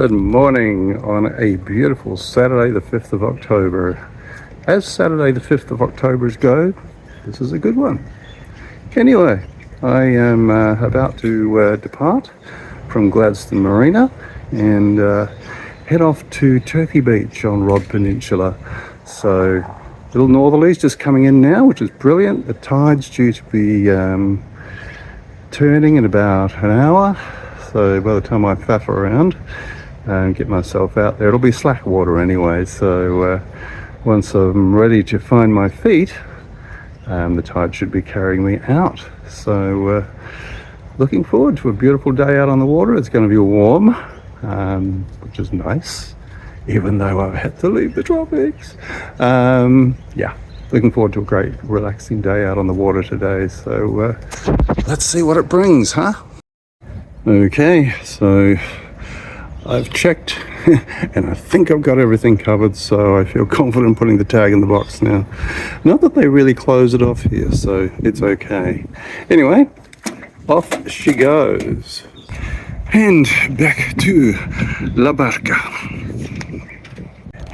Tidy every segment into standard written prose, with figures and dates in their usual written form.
Good morning on a beautiful Saturday the 5th of October. As Saturday the 5th of October's go, this is a good one. Anyway, I am about to depart from Gladstone Marina and head off to Turkey Beach on Rodd Peninsula. So little northerlies just coming in now, which is brilliant. The tide's due to be turning in about an hour. So by the time I faff around and get myself out there, it'll be slack water anyway. So once I'm ready to find my feet, the tide should be carrying me out. So looking forward to a beautiful day out on the water. It's going to be warm, which is nice, even though I've had to leave the tropics. Yeah, looking forward to a great relaxing day out on the water today. So let's see what it brings, huh? Okay, so I've checked and I think I've got everything covered, so I feel confident putting the tag in the box now. Not that they really close it off here, so it's okay. Anyway, off she goes. And back to La Barca.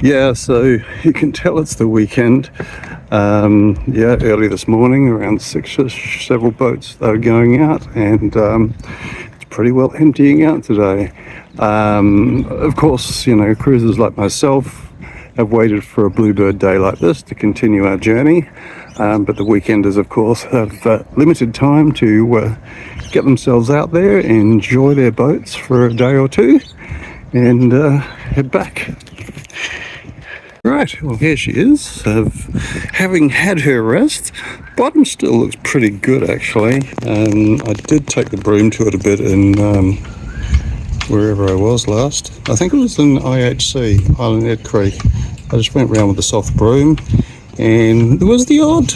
Yeah, so you can tell it's the weekend. Yeah, early this morning, around 6ish, several boats that are going out, and it's pretty well emptying out today. Of course, you know, cruisers like myself have waited for a bluebird day like this to continue our journey, but the weekenders, of course, have limited time to get themselves out there, enjoy their boats for a day or two, and head back. Right, well, here she is, having had her rest. Bottom still looks pretty good, actually. I did take the broom to it a bit in wherever I was last. I think it was in IHC, Island Head Creek. I just went around with a soft broom, and there was the odd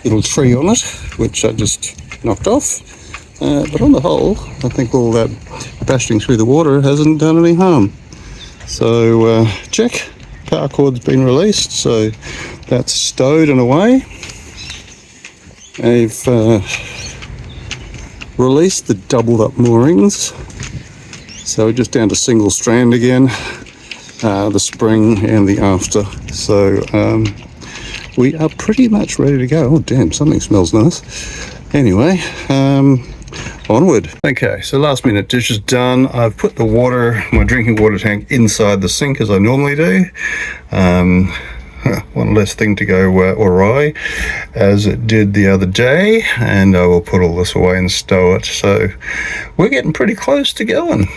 little tree on it, which I just knocked off. But on the whole, I think all that bashing through the water hasn't done any harm. So check, power cord's been released, so that's stowed and away. I've released the doubled up moorings, so just down to single strand again, the spring and the after. So we are pretty much ready to go. Oh damn, something smells nice. Anyway, onward. Okay, so last minute dishes done. I've put the water, my drinking water tank, inside the sink as I normally do. One less thing to go awry as it did the other day, and I will put all this away and stow it. So we're getting pretty close to going.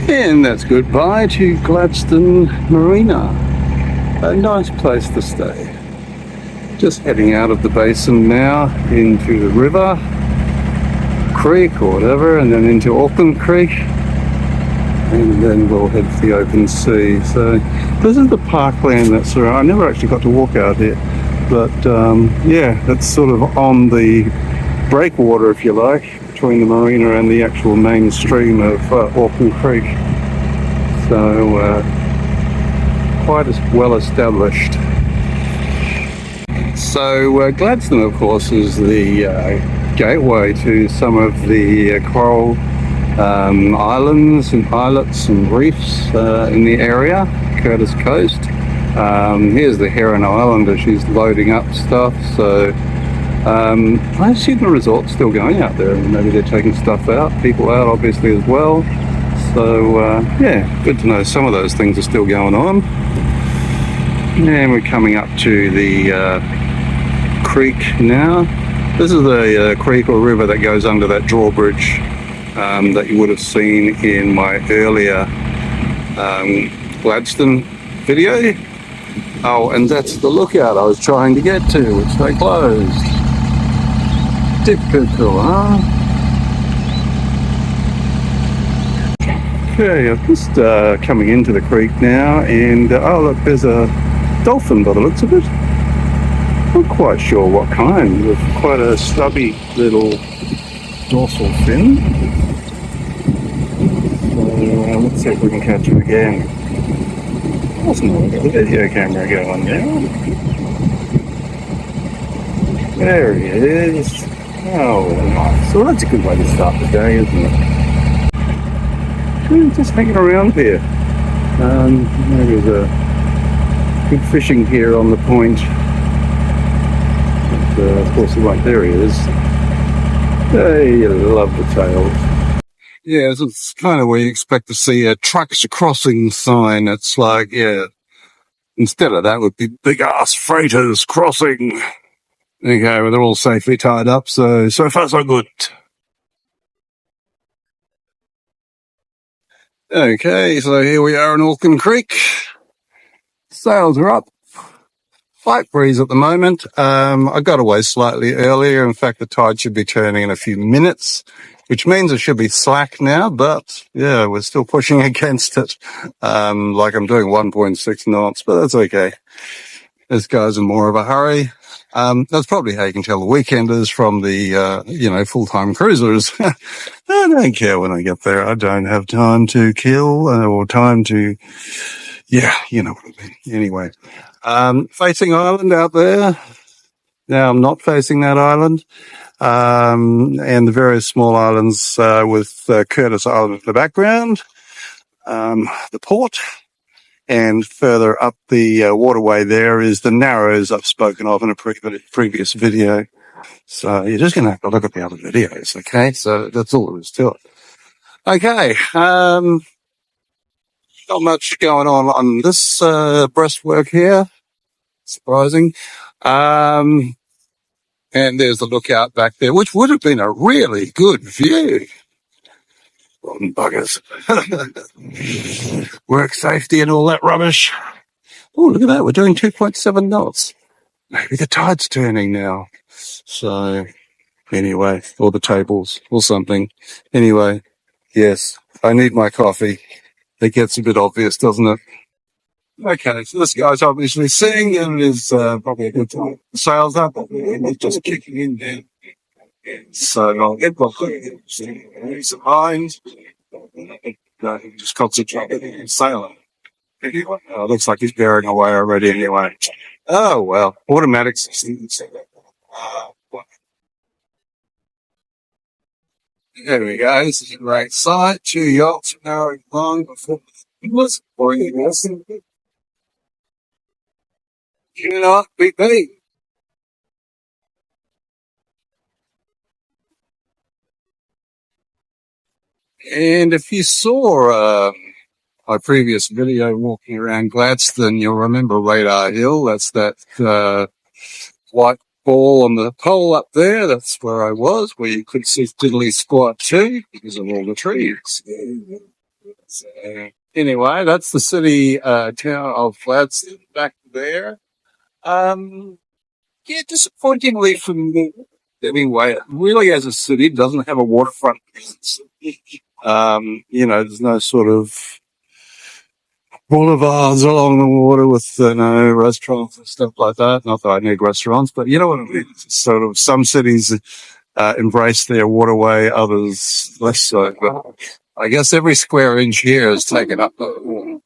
And that's goodbye to Gladstone Marina. A nice place to stay. Just heading out of the basin now into the river, creek or whatever, and then into Auckland Creek, and then we'll head for the open sea. So this is the parkland that's around. I never actually got to walk out here, but yeah, that's sort of on the breakwater, if you like, between the marina and the actual main stream of Auckland Creek. So quite as well established. So Gladstone, of course, is the gateway to some of the coral islands and islets and reefs in the area, Curtis Coast. Here's the Heron Islander, she's loading up stuff, so I see the resort's still going out there, and maybe they're taking stuff out, people out obviously as well. So yeah, good to know some of those things are still going on. And we're coming up to the creek now. This is the creek or river that goes under that drawbridge that you would have seen in my earlier Gladstone video. Oh, and that's the lookout I was trying to get to, which they closed. Typical, huh? Okay, I'm just coming into the creek now, and oh look, there's a dolphin by the looks of it. Not quite sure what kind, with quite a stubby little dorsal fin. So let's see if we can catch him again. That's not got the video camera going now. There he is. Oh, nice. So that's a good way to start the day, isn't it? just hanging around here. Maybe there's a good fishing here on the point. But, of course, there he is. Hey, you love the tails. Yeah, it's kind of where you expect to see a trucks crossing sign. It's like, yeah, instead of that would be big ass freighters crossing. Okay, well, they're all safely tied up, so far so good. Okay, so here we are in Auckland Creek. Sails are up. Light breeze at the moment. I got away slightly earlier. In fact, the tide should be turning in a few minutes, which means it should be slack now, but yeah, we're still pushing against it. Like I'm doing 1.6 knots, but that's okay. This guy's in more of a hurry. That's probably how you can tell the weekenders from the, full-time cruisers. I don't care when I get there. I don't have time to kill or time to, yeah, you know what I mean. Anyway, facing island out there. Now I'm not facing that island. And the various small islands, with Curtis Island in the background, the port. And further up the waterway there is the Narrows I've spoken of in a previous video. So you're just going to have to look at the other videos, okay? So that's all there is to it. Okay, not much going on this breastwork here. Surprising. And there's the lookout back there, which would have been a really good view. Rotten buggers. Work safety and all that rubbish. Oh, look at that. We're doing 2.7 knots. Maybe the tide's turning now. So, anyway, or the tables or something. Anyway, yes, I need my coffee. It gets a bit obvious, doesn't it? Okay, so this guy's obviously seeing and is probably a good time. Sails up, and he's just kicking in there. So I'll get my peace of mind. Just concentrate on sailing. Looks like he's bearing away already anyway. Oh, well, automatic systems. There we go. This is a great sight. 2 yachts narrowing long before it was 4 years. Cannot be beat. And if you saw my previous video walking around Gladstone, you'll remember Radar Hill. That's that white ball on the pole up there. That's where I was, where you could see diddly squat too because of all the trees. So, anyway, that's the city town of Gladstone back there. Yeah, disappointingly for me. Anyway, it really as a city doesn't have a waterfront presence. There's no sort of boulevards along the water with, restaurants and stuff like that. Not that I need restaurants, but you know what I mean? It's sort of some cities, embrace their waterway, others less so. But I guess every square inch here is taken up by the water.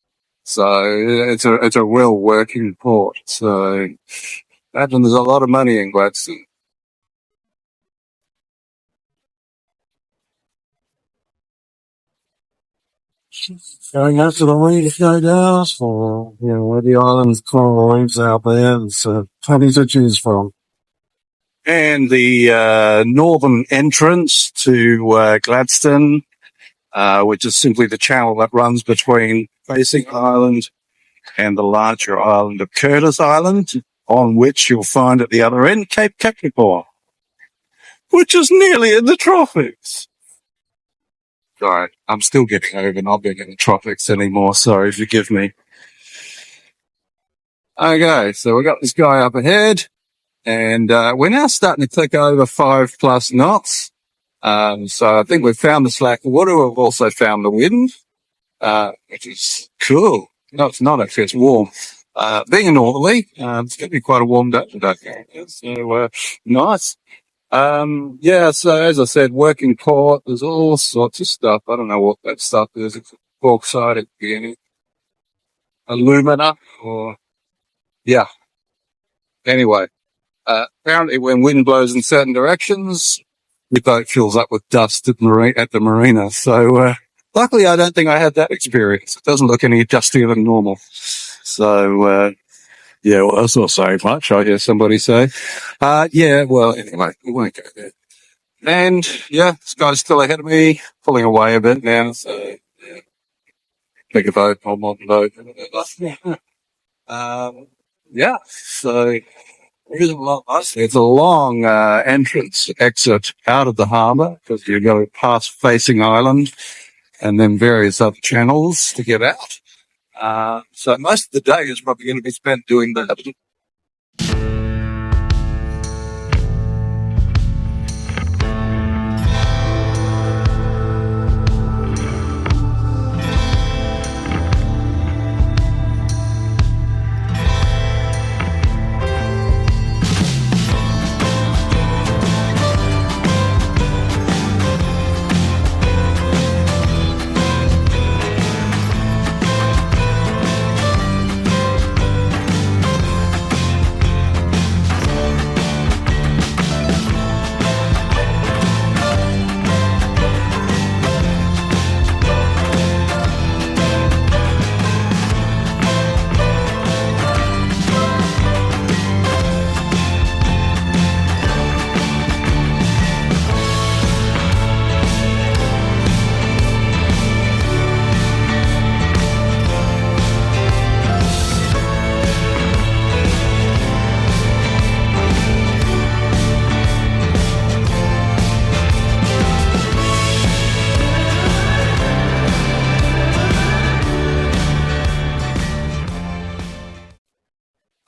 So it's a well working port. So imagine there's a lot of money in Gladstone. Going up to the reef go down for, where the island's coral reefs out there. There's plenty to choose from. And the northern entrance to Gladstone, which is simply the channel that runs between Facing Island and the larger island of Curtis Island, on which you'll find at the other end Cape Capricorn, which is nearly in the tropics. Sorry, I'm still getting over not being in the tropics anymore. Sorry, forgive me. Okay, so we got this guy up ahead, and we're now starting to click over 5+ knots. So I think we've found the slack water. We've also found the wind, which is cool. No, it's not actually. It's warm. Being a northerly, it's going to be quite a warm day today. So nice. So as I said, working port, there's all sorts of stuff. I don't know what that stuff is. It's bauxite at the beginning. Alumina or, yeah. Anyway, apparently when wind blows in certain directions, the boat fills up with dust at the marina. So, Luckily, I don't think I had that experience. It doesn't look any dustier than normal. So, yeah, well, that's not saying much, I hear somebody say. Yeah, well, anyway, we won't go there. And, yeah, this guy's still ahead of me, pulling away a bit now, so, yeah. Bigger boat, more modern boat. Yeah, so there isn't a lot much. It's a long entrance exit out of the harbour because you go past Facing Island and then various other channels to get out. So most of the day is probably going to be spent doing that.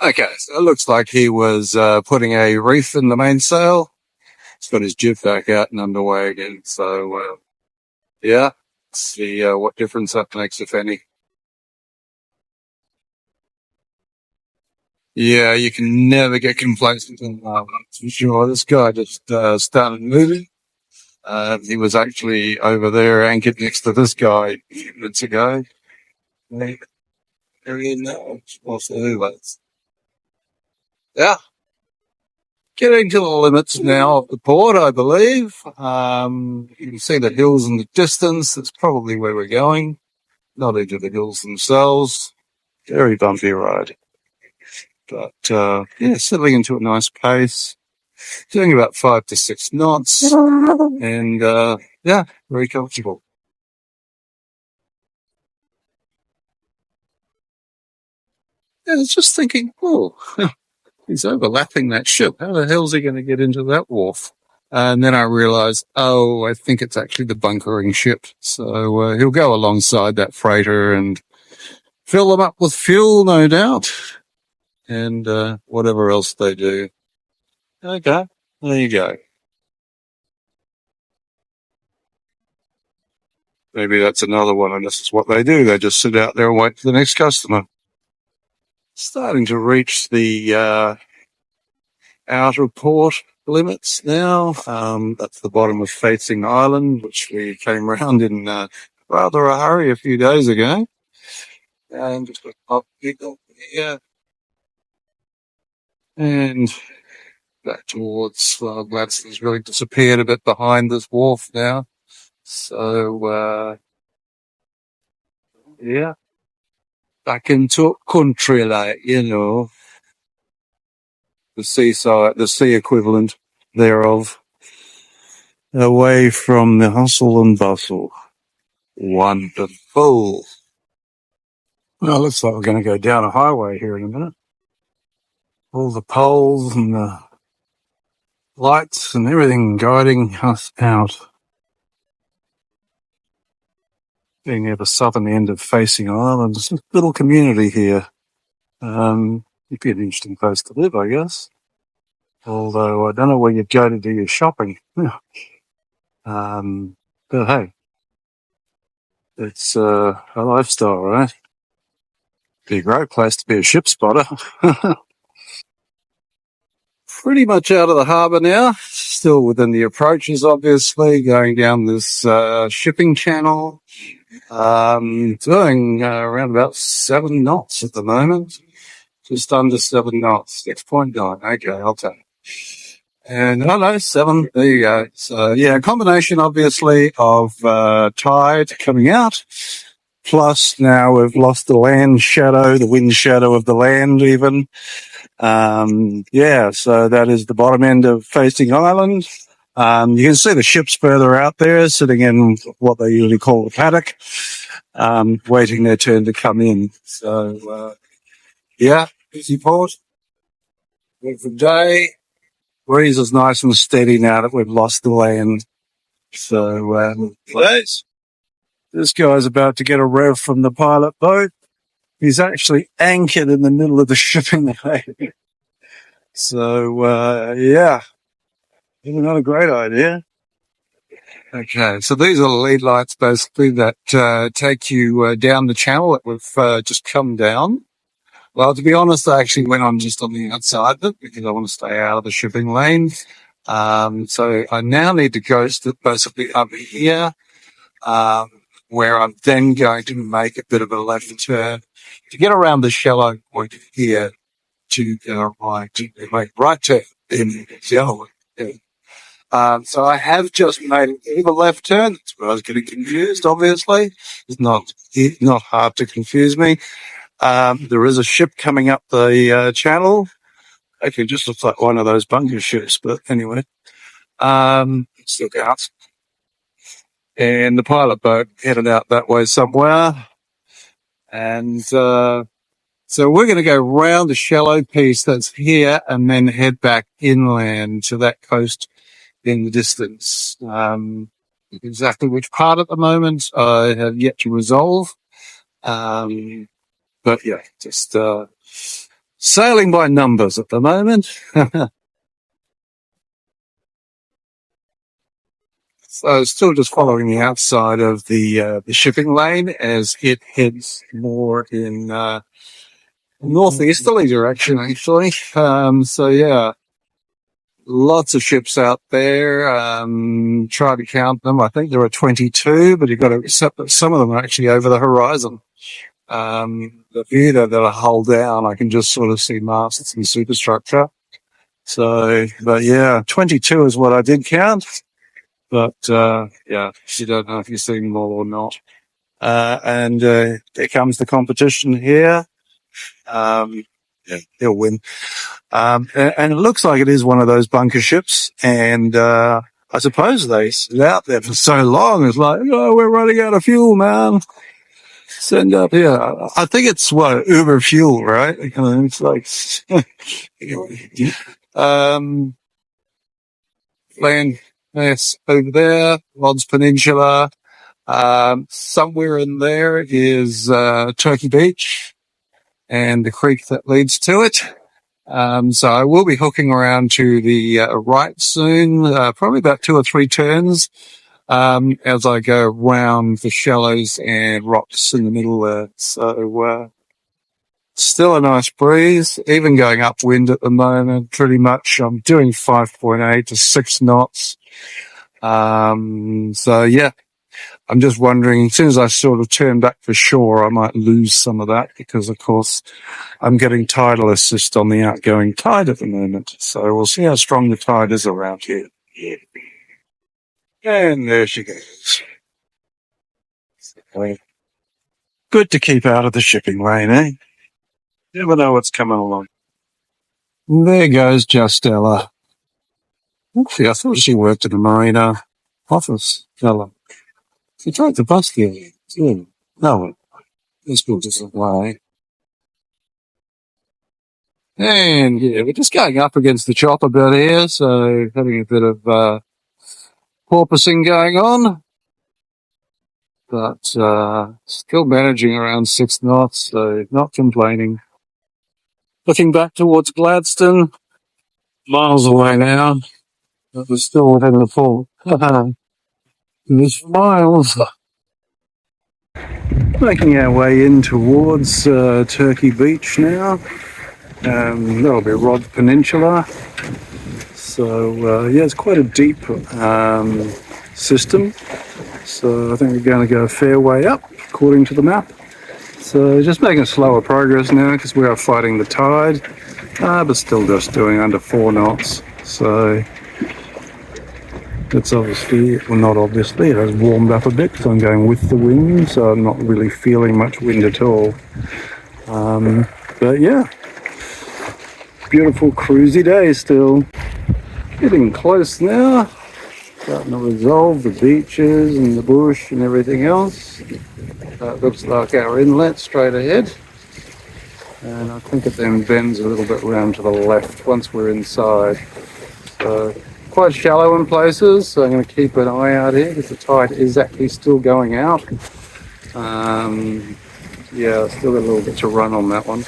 Okay, so it looks like he was putting a reef in the mainsail. He's got his jib back out and underway again. So, yeah, let's see what difference that makes, if any. Yeah, you can never get complacent on that one, for sure. This guy just started moving. He was actually over there anchored next to this guy a few minutes ago. There he is now. Yeah, getting to the limits now of the port, I believe. You can see the hills in the distance. That's probably where we're going. Not into the hills themselves. Very bumpy ride. But, yeah, settling into a nice pace. Doing about 5 to 6 knots. And, yeah, very comfortable. Yeah, I was just thinking, oh, he's overlapping that ship. How the hell's he going to get into that wharf? And then I realized, oh, I think it's actually the bunkering ship. So he'll go alongside that freighter and fill them up with fuel, no doubt. And whatever else they do. Okay, there you go. Maybe that's another one, and this is what they do. They just sit out there and wait for the next customer. Starting to reach the outer port limits now. That's the bottom of Facing Island, which we came round in rather a hurry a few days ago. And just up here. And back towards Gladstone's really disappeared a bit behind this wharf now. So, yeah, back into country, like, you know, the seaside, the sea equivalent thereof, away from the hustle and bustle. Wonderful. Well, it looks like we're going to go down a highway here in a minute. All the poles and the lights and everything guiding us out. Being near the southern end of Facing Island, there's a little community here. It'd be an interesting place to live, I guess. Although I don't know where you'd go to do your shopping. But hey, it's a lifestyle, right? Be a great place to be a ship spotter. Pretty much out of the harbour now. Still within the approaches, obviously, going down this shipping channel. Doing around about 7 knots at the moment. Just under 7 knots. 6.9. Okay, I'll take it. And oh no, 7. There you go. So yeah, a combination obviously of tide coming out, plus now we've lost the land shadow, the wind shadow of the land even. Yeah, so that is the bottom end of Facing Island. You can see the ships further out there sitting in what they usually call the paddock, waiting their turn to come in. So yeah, busy port. Beautiful day. Breeze is nice and steady now that we've lost the land. So, this guy's about to get a rev from the pilot boat. He's actually anchored in the middle of the shipping lane. So, yeah, not a great idea. Okay, so these are the lead lights basically that take you down the channel that we've just come down. Well, to be honest, I actually went on just on the outside of it because I want to stay out of the shipping lane. So I now need to go basically up here, where I'm then going to make a bit of a left turn to get around the shallow point here to go right, to make right turn in the other one. Yeah. So I have just made a left turn. That's where I was getting confused, obviously. It's not hard to confuse me. There is a ship coming up the channel. Actually, it just looks like one of those bunker ships, but anyway, still counts. And the pilot boat headed out that way somewhere. And so we're going to go round the shallow piece that's here and then head back inland to that coast in the distance. Exactly which part at the moment I have yet to resolve. But yeah, just sailing by numbers at the moment. So still just following the outside of the shipping lane as it heads more in northeasterly direction, actually. So yeah, lots of ships out there. Try to count them. I think there are 22, but you've got to accept that some of them are actually over the horizon. The view that I hold down, I can just sort of see masts and superstructure. So, but yeah, 22 is what I did count. But, yeah, you don't know if you're seeing more or not. And there comes the competition here. Yeah, he'll win. And it looks like it is one of those bunker ships. And, I suppose they sit out there for so long. It's like, oh, we're running out of fuel, man. Send up here. I think it's what, Uber fuel, right? It's like, land, yes, over there, Rodd Peninsula. Somewhere in there is, Turkey Beach and the creek that leads to it. So I will be hooking around to the right soon, probably about 2 or 3 turns, as I go around the shallows and rocks in the middle there. So, still a nice breeze, even going upwind at the moment, pretty much. I'm doing 5.8 to 6 knots. So yeah, I'm just wondering, as soon as I sort of turn back for shore, I might lose some of that because, of course, I'm getting tidal assist on the outgoing tide at the moment. So we'll see how strong the tide is around here. Yeah. And there she goes. Good to keep out of the shipping lane, eh? Never know what's coming along. There goes Justella. Actually, I thought she worked at the marina office. Stella. She tried to bus here. Yeah. No, this will just away. And yeah, we're just going up against the chop a bit here, so having a bit of porpoising going on. But still managing around 6 knots, so not complaining. Looking back towards Gladstone, miles away now, but we're still within the pool. There's miles. Making our way in towards Turkey Beach now. That'll be Rodd Peninsula. So yeah, it's quite a deep system. So I think we're going to go a fair way up, according to the map. So just making slower progress now because we are fighting the tide, but still just doing under 4 knots. So it's obviously, well, not obviously, it has warmed up a bit because I'm going with the wind, so I'm not really feeling much wind at all. But yeah, beautiful cruisy day still. Getting close now. Starting to resolve the beaches and the bush and everything else. It looks like our inlet straight ahead. And I think it then bends a little bit round to the left once we're inside. So quite shallow in places, so I'm going to keep an eye out here because the tide is actually still going out. Yeah, still got a little bit to run on that one.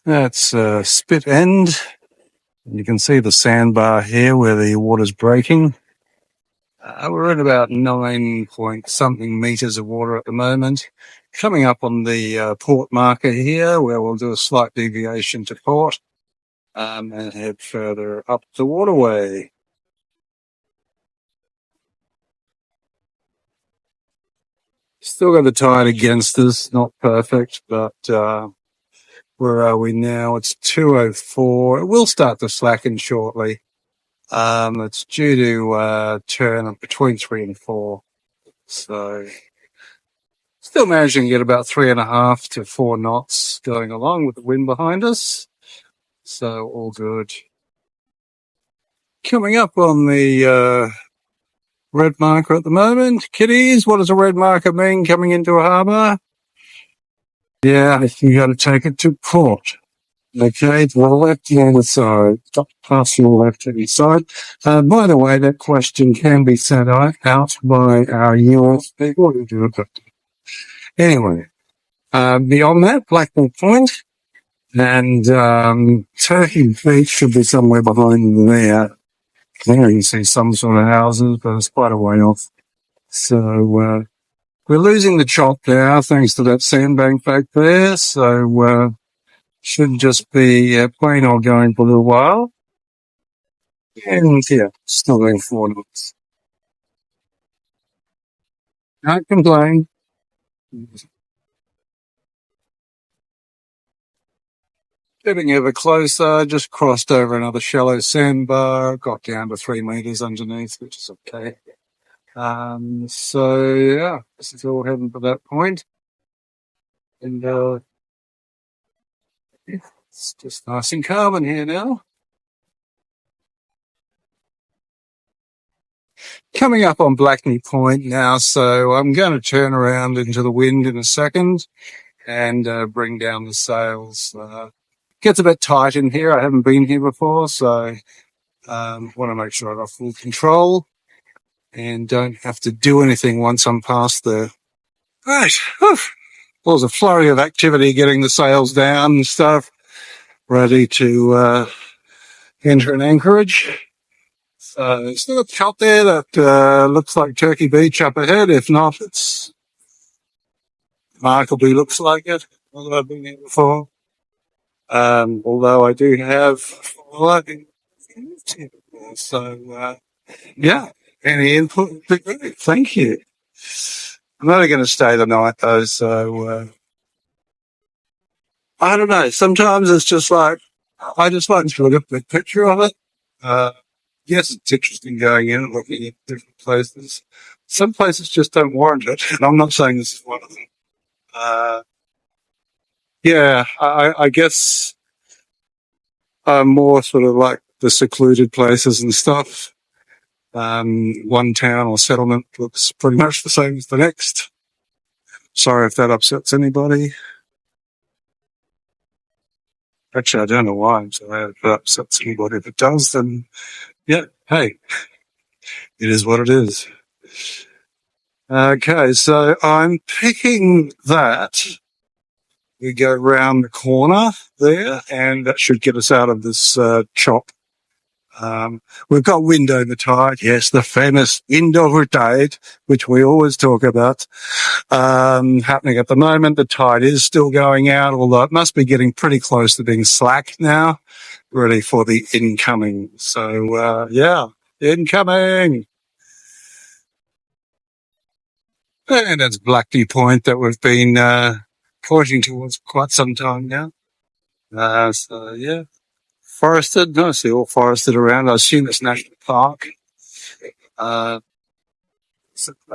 That's Spit End. You can see the sandbar here where the water's breaking. We're at about 9 point something meters of water at the moment. Coming up on the port marker here, where we'll do a slight deviation to port and head further up the waterway. Still got the tide against us, not perfect, but where are we now? It's 2:04. It will start to slacken shortly. It's due to turn up between 3 and 4. So still managing to get about 3.5 to 4 knots going along with the wind behind us. So all good. Coming up on the red marker at the moment. Kiddies, what does a red marker mean coming into a harbour? Yeah, you got to take it to port. Okay, to the left-hand side, past the left-hand side. By the way, that question can be sent out by our US people who do it. Anyway, beyond that, Blackpool Point and Turkey Beach should be somewhere behind there. There you see some sort of houses, but it's quite a way off. So we're losing the chop now thanks to that sandbank back there. So should just be plain old going for a little while. And yeah, still going 4 knots. Can't complain. Getting ever closer, just crossed over another shallow sandbar, got down to 3 meters underneath, which is okay. So yeah, this is all heading for that point. And it's just nice and calm in here now. Coming up on Blackney Point now, so I'm going to turn around into the wind in a second and bring down the sails. Gets a bit tight in here. I haven't been here before, so want to make sure I got full control and don't have to do anything once I'm past there. Right. Whew. Well, there's a flurry of activity getting the sails down and stuff, ready to enter an anchorage. So still a shot there that looks like Turkey Beach up ahead. If not, it's remarkably looks like it. Although I've been here before. Although I do have so yeah, any input would be great. Thank you. I'm only going to stay the night though, so I don't know. Sometimes it's just like I just like to look at the picture of it. Yes, it's interesting going in and looking at different places. Some places just don't warrant it, and I'm not saying this is one of them. Yeah, I guess I'm more sort of like the secluded places and stuff. One town or settlement looks pretty much the same as the next. Sorry if that upsets anybody. Actually, I don't know why. So if that upsets anybody. If it does, then yeah, hey, it is what it is. Okay, so I'm picking that. We go round the corner there, and that should get us out of this chop. We've got wind over tide. Yes, the famous wind over tide, which we always talk about, happening at the moment. The tide is still going out, although it must be getting pretty close to being slack now. ready for the incoming. So, yeah, incoming. And that's Blackney Point that we've been pointing towards quite some time now. So, yeah, forested, nicely all forested around. I assume it's National Park.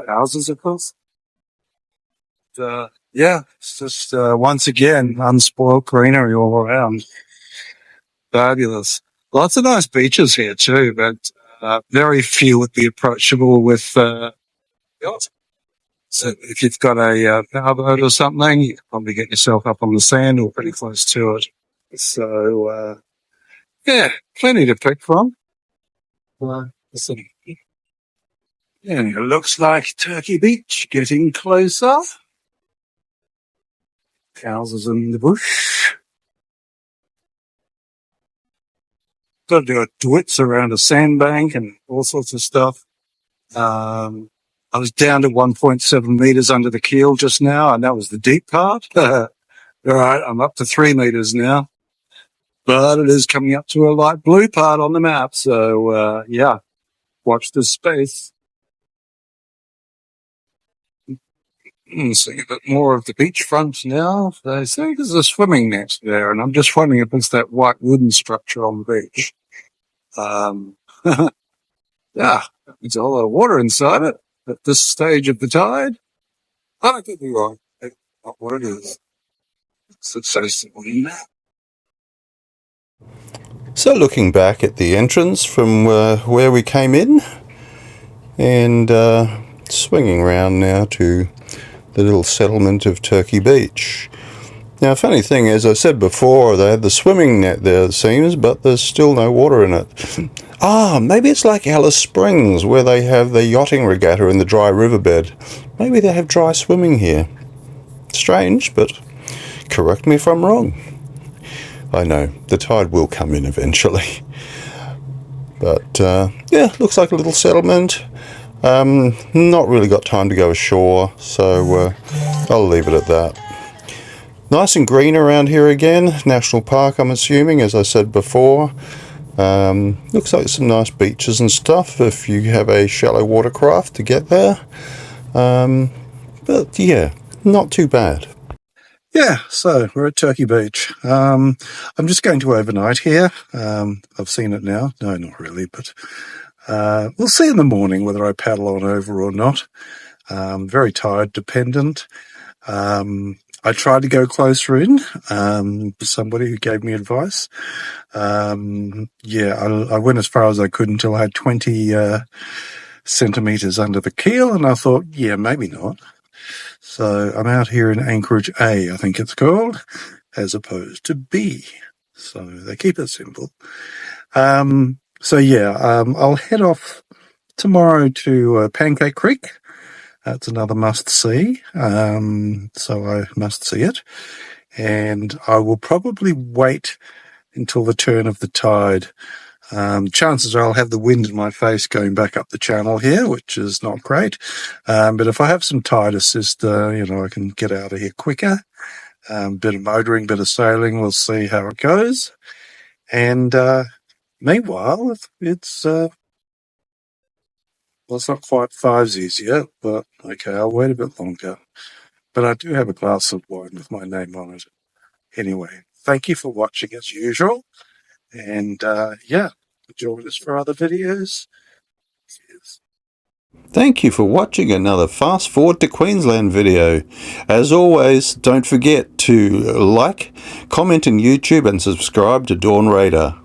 Houses, of course. Yeah, it's just once again unspoiled greenery all around. Fabulous. Lots of nice beaches here too, but very few would be approachable with yachts. So if you've got a powerboat or something, you can probably get yourself up on the sand or pretty close to it. So yeah, plenty to pick from. And it looks like Turkey Beach getting closer. Houses in the bush. Got to do a twits around a sandbank and all sorts of stuff. I was down to 1.7 meters under the keel just now, and that was the deep part. All right, I'm up to 3 meters now, but it is coming up to a light blue part on the map. So, yeah, watch this space. Seeing a bit more of the beachfront now. They say there's a swimming net there, and I'm just wondering if it's that white wooden structure on the beach. Yeah, there's a lot of water inside it at this stage of the tide. I could be wrong. That's not what it is. It's so simple in that. So looking back at the entrance from where we came in, and swinging round now to the little settlement of Turkey Beach. Now, funny thing is, I said before, they had the swimming net there, it seems, but there's still no water in it. Maybe it's like Alice Springs, where they have the yachting regatta in the dry riverbed. Maybe they have dry swimming here. Strange, but correct me if I'm wrong. I know, the tide will come in eventually. But, yeah, looks like a little settlement. Not really got time to go ashore, so I'll leave it at that. Nice and green around here again. National Park, I'm assuming, as I said before. Looks like some nice beaches and stuff if you have a shallow watercraft to get there. But yeah, not too bad. Yeah, so we're at Turkey Beach. I'm just going to overnight here. I've seen it now. No, not really, but we'll see in the morning whether I paddle on over or not. Very tide dependent. I tried to go closer in. Somebody who gave me advice. Yeah, I went as far as I could until I had 20 centimeters under the keel, and I thought, yeah, maybe not. So I'm out here in Anchorage A, I think it's called, as opposed to B. So they keep it simple. So yeah, I'll head off tomorrow to Pancake Creek. That's another must-see, so I must see it. And I will probably wait until the turn of the tide. Chances are I'll have the wind in my face going back up the channel here, which is not great. But if I have some tide assist, I can get out of here quicker. Bit of motoring, bit of sailing, we'll see how it goes. And meanwhile, it's... well, it's not quite 5s yet, but okay, I'll wait a bit longer. But I do have a glass of wine with my name on it. Anyway, thank you for watching as usual. And yeah, join us for other videos. Cheers. Thank you for watching another Fast Forward to Queensland video. As always, don't forget to like, comment on YouTube and subscribe to Dawn Radar.